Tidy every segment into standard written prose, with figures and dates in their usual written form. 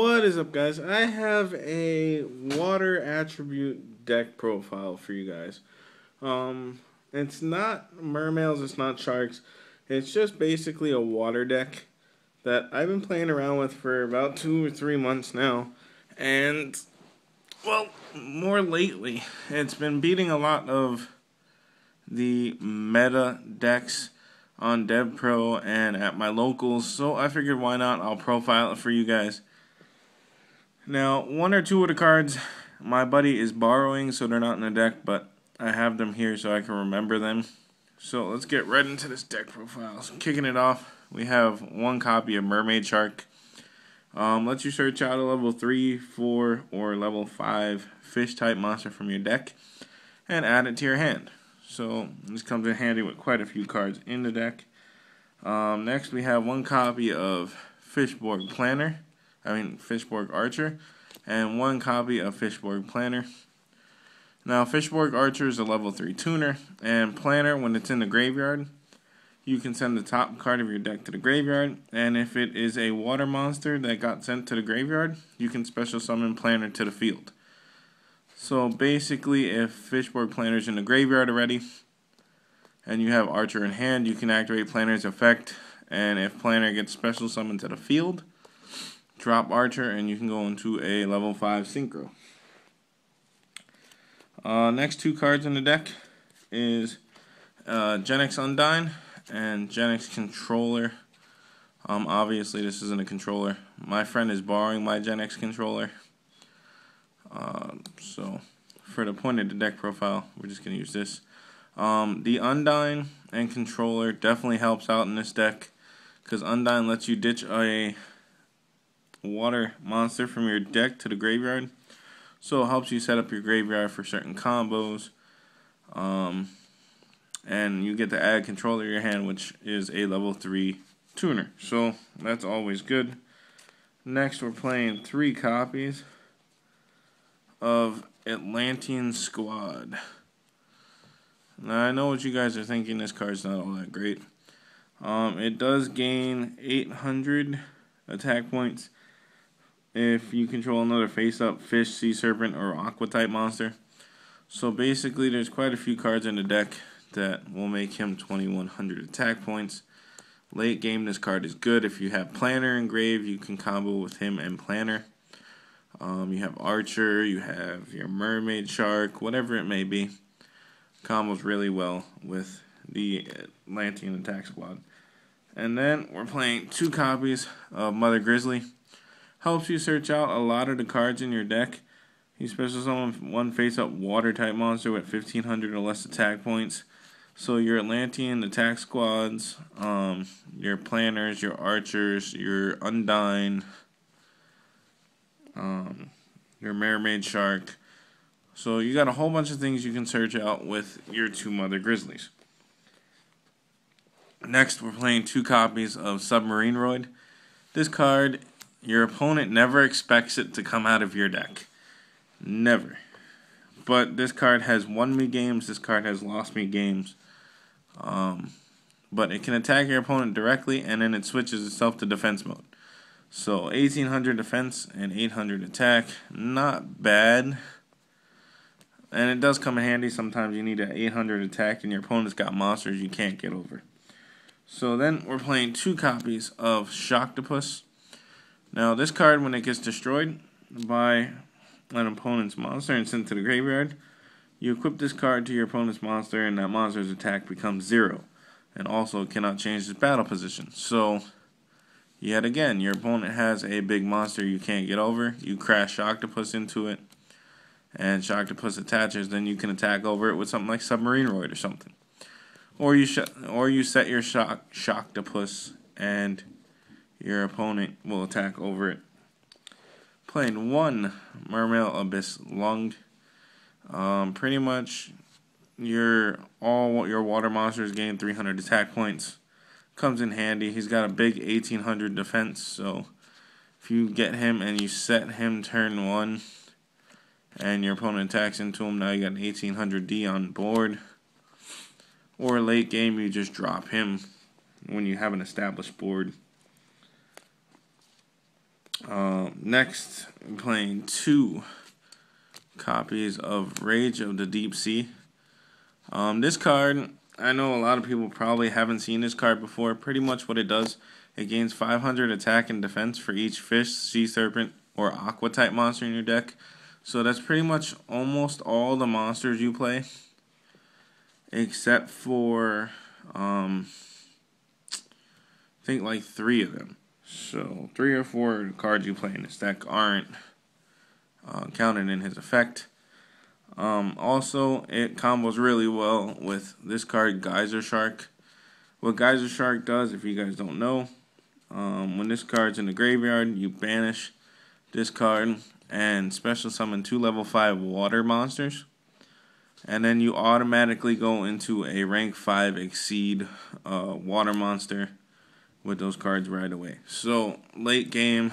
What is up, guys? I have a water attribute deck profile for you guys. It's not mermaids, it's not sharks. It's just basically a water deck that I've been playing around with for about 2 or 3 months now. And, well, more lately, it's been beating a lot of the meta decks on Devpro and at my locals. So I figured, why not? I'll profile it for you guys. Now, 1 or 2 of the cards my buddy is borrowing, so they're not in the deck, but I have them here so I can remember them. So let's get right into this deck profile. So kicking it off, we have 1 copy of Mermaid Shark. Lets you search out a level 3, 4, or level 5 fish type monster from your deck and add it to your hand. So this comes in handy with quite a few cards in the deck. Next, we have 1 copy of Fishborg Archer, and 1 copy of Fishborg Planner. Now, Fishborg Archer is a level 3 tuner, and Planner, when it's in the graveyard, you can send the top card of your deck to the graveyard, and if it is a water monster that got sent to the graveyard, you can special summon Planner to the field. So basically, if Fishborg Planner is in the graveyard already, and you have Archer in hand, you can activate Planner's effect, and if Planner gets special summoned to the field, drop Archer, and you can go into a level 5 synchro. Next 2 cards in the deck is Genex Undyne and Genex Controller. Obviously, this isn't a controller. My friend is borrowing my Genex controller. So, for the point of the deck profile, we're just going to use this. The Undyne and Controller definitely helps out in this deck, because Undyne lets you ditch a water monster from your deck to the graveyard, so it helps you set up your graveyard for certain combos, and you get to add Controller to your hand, which is a level 3 tuner, so that's always good. Next, we're playing 3 copies of Atlantean Squad. Now, I know what you guys are thinking, this card's not all that great. It does gain 800 attack points if you control another face-up fish, sea serpent, or aqua type monster. So basically, there's quite a few cards in the deck that will make him 2100 attack points. Late game, this card is good. If you have Planner in grave, you can combo with him and Planner. You have Archer, you have your Mermaid Shark, whatever it may be. Combos really well with the Atlantean Attack Squad. And then we're playing 2 copies of Mother Grizzly. Helps you search out a lot of the cards in your deck. You special summon 1 face-up water type monster with 1500 or less attack points. So your Atlantean attack squads, your Planners, your Archers, your Undyne, your Mermaid Shark. So you got a whole bunch of things you can search out with your 2 Mother Grizzlies. Next, we're playing 2 copies of Submarine Roid. This card, your opponent never expects it to come out of your deck. Never. But this card has won me games. This card has lost me games. But it can attack your opponent directly, and then it switches itself to defense mode. So 1800 defense and 800 attack. Not bad. And it does come in handy. Sometimes you need an 800 attack, and your opponent's got monsters you can't get over. So then we're playing 2 copies of Shocktopus. Now, this card, when it gets destroyed by an opponent's monster and sent to the graveyard, you equip this card to your opponent's monster, and that monster's attack becomes 0. And also cannot change its battle position. So, yet again, your opponent has a big monster you can't get over. You crash Shocktopus into it, and Shocktopus attaches, then you can attack over it with something like Submarine Roid or something. Or you set your Shocktopus, and your opponent will attack over it. Playing 1 Mermail Abyss Lung. Pretty much all your water monsters gain 300 attack points. Comes in handy. He's got a big 1800 defense, so if you get him and you set him turn 1 and your opponent attacks into him, now you got an 1800 D on board. Or late game, you just drop him when you have an established board. Next, I'm playing 2 copies of Rage of the Deep Sea. This card, I know a lot of people probably haven't seen this card before. Pretty much what it does, it gains 500 attack and defense for each fish, sea serpent, or aqua type monster in your deck. So that's pretty much almost all the monsters you play, except for I think like 3 of them. So 3 or 4 cards you play in this deck aren't counted in his effect. Also, it combos really well with this card, Geyser Shark. What Geyser Shark does, if you guys don't know, when this card's in the graveyard, you banish this card and special summon 2 level 5 water monsters. And then you automatically go into a rank 5 exceed water monster with those cards right away. So, late game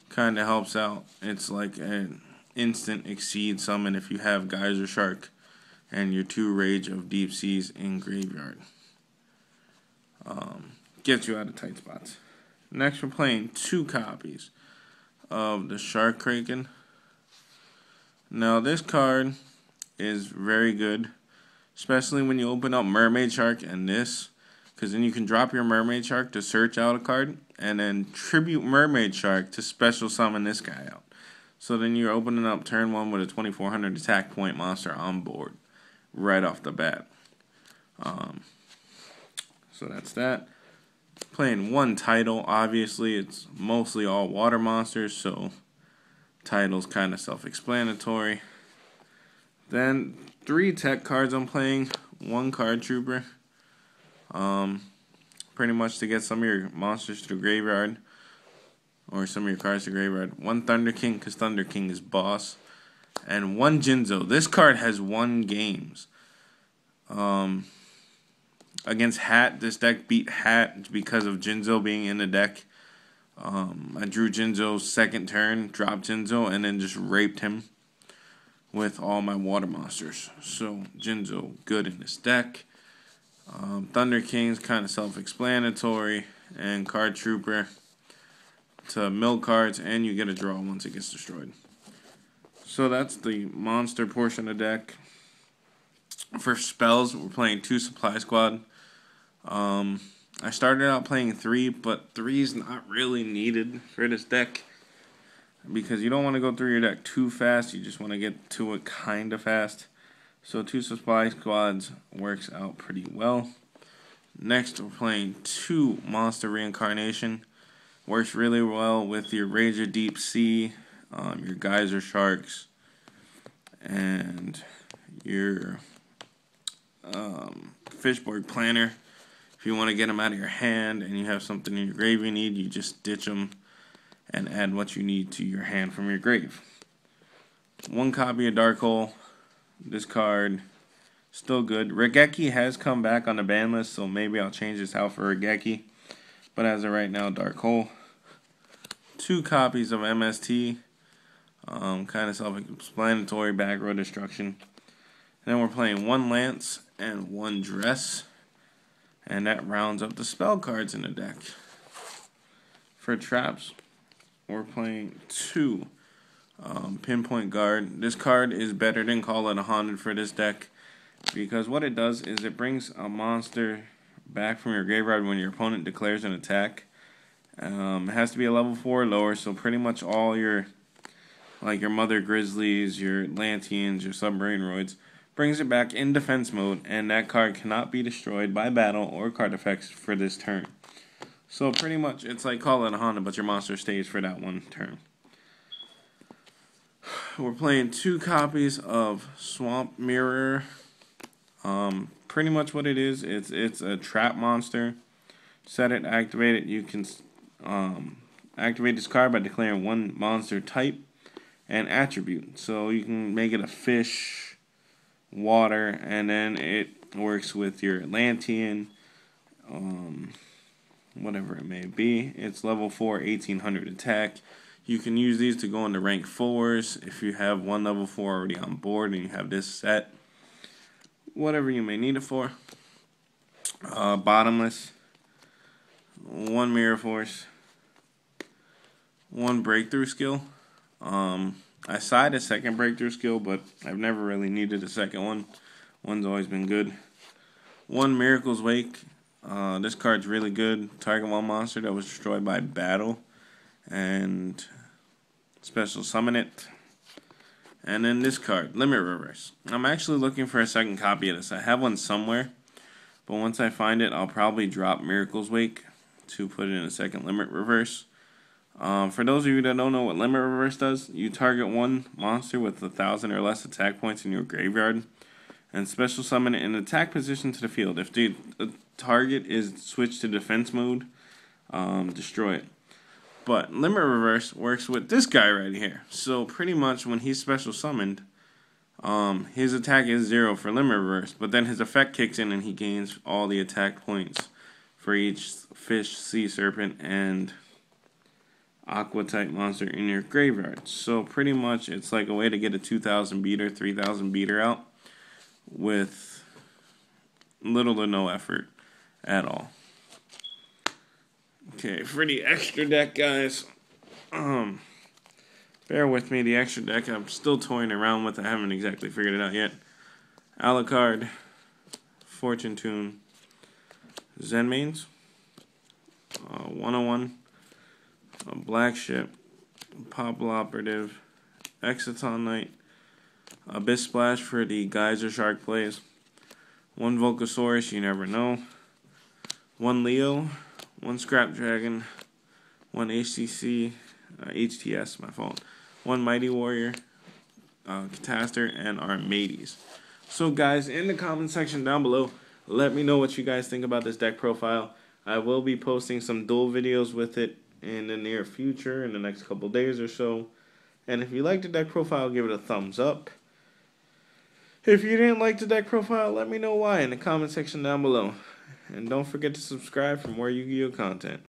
kind of helps out. It's like an instant exceed summon if you have Geyser Shark and your 2 Rage of Deep Seas in graveyard. Gets you out of tight spots. Next, we're playing 2 copies of the Shark Kraken. Now, this card is very good, especially when you open up Mermaid Shark and this, because then you can drop your Mermaid Shark to search out a card, and then tribute Mermaid Shark to special summon this guy out. So then you're opening up turn 1 with a 2400 attack point monster on board, right off the bat. So that's that. Playing 1 title, obviously it's mostly all water monsters, so title's kind of self-explanatory. Then 3 tech cards I'm playing, 1 card trooper. Pretty much to get some of your monsters to the graveyard, or some of your cards to the graveyard. 1 Thunder King, because Thunder King is boss. And 1 Jinzo. This card has won games. Against Hat, this deck beat Hat because of Jinzo being in the deck. I drew Jinzo's second turn, dropped Jinzo, and then just raped him with all my water monsters. So Jinzo good in this deck. Thunder King's kind of self-explanatory, and Card Trooper to mill cards, and you get a draw once it gets destroyed. So that's the monster portion of the deck. For spells, we're playing 2 Supply Squad. I started out playing 3, but 3 is not really needed for this deck, because you don't want to go through your deck too fast. You just want to get to it kind of fast. So 2 Supply Squads works out pretty well. Next, we're playing 2 Monster Reincarnation. Works really well with your Rage of Deep Sea, your Geyser Sharks, and your Fishborg Planner. If you want to get them out of your hand and you have something in your grave you need, you just ditch them and add what you need to your hand from your grave. 1 copy of Dark Hole. This card, still good. Regeki has come back on the ban list, so maybe I'll change this out for Regeki. But as of right now, Dark Hole. 2 copies of MST. Kind of self-explanatory, back row destruction. And then we're playing 1 Lance and 1 Dress. And that rounds up the spell cards in the deck. For traps, we're playing 2 Pinpoint Guard. This card is better than Call It a Haunted for this deck, because what it does is it brings a monster back from your graveyard when your opponent declares an attack. It has to be a level 4 or lower, so pretty much all your, like your Mother Grizzlies, your Lanteans, your Submarine Roids, brings it back in defense mode, and that card cannot be destroyed by battle or card effects for this turn. So pretty much it's like Call It a Haunted, but your monster stays for that 1 turn. We're playing 2 copies of Swamp Mirror. Pretty much what it is, it's a trap monster. Set it, activate it. You can activate this card by declaring 1 monster type and attribute. So you can make it a fish, water, and then it works with your Atlantean, whatever it may be. It's level 4, 1800 attack. You can use these to go into rank 4s if you have 1 level 4 already on board and you have this set. Whatever you may need it for. Bottomless. 1 Mirror Force. 1 breakthrough skill. I side a second breakthrough skill, but I've never really needed a second one. One's always been good. 1 Miracle's Wake. This card's really good. Target 1 monster that was destroyed by battle, and special summon it. And then this card, Limit Reverse. I'm actually looking for a second copy of this. I have one somewhere, but once I find it, I'll probably drop Miracle's Wake to put it in a second Limit Reverse. For those of you that don't know what Limit Reverse does, you target 1 monster with 1,000 or less attack points in your graveyard, and special summon it in attack position to the field. If the target is switched to defense mode, destroy it. But Limit Reverse works with this guy right here. So pretty much when he's special summoned, his attack is 0 for Limit Reverse, but then his effect kicks in and he gains all the attack points for each fish, sea serpent, and aqua type monster in your graveyard. So pretty much it's like a way to get a 2,000 beater, 3,000 beater out with little to no effort at all. Okay, for the extra deck, guys, bear with me. The extra deck I'm still toying around with. I haven't exactly figured it out yet. Alucard, Fortune Tune, Zen Mains, 101, a Black Ship, Popple Operative, Exciton Knight, Abyss Splash for the Geyser Shark plays, 1 Volcasaurus, you never know, 1 Leo, 1 Scrap Dragon, 1 HTS, my fault, 1 Mighty Warrior, Catastor, and Armades. So guys, in the comment section down below, let me know what you guys think about this deck profile. I will be posting some duel videos with it in the near future, in the next couple days or so. And if you liked the deck profile, give it a thumbs up. If you didn't like the deck profile, let me know why in the comment section down below. And don't forget to subscribe for more Yu-Gi-Oh content.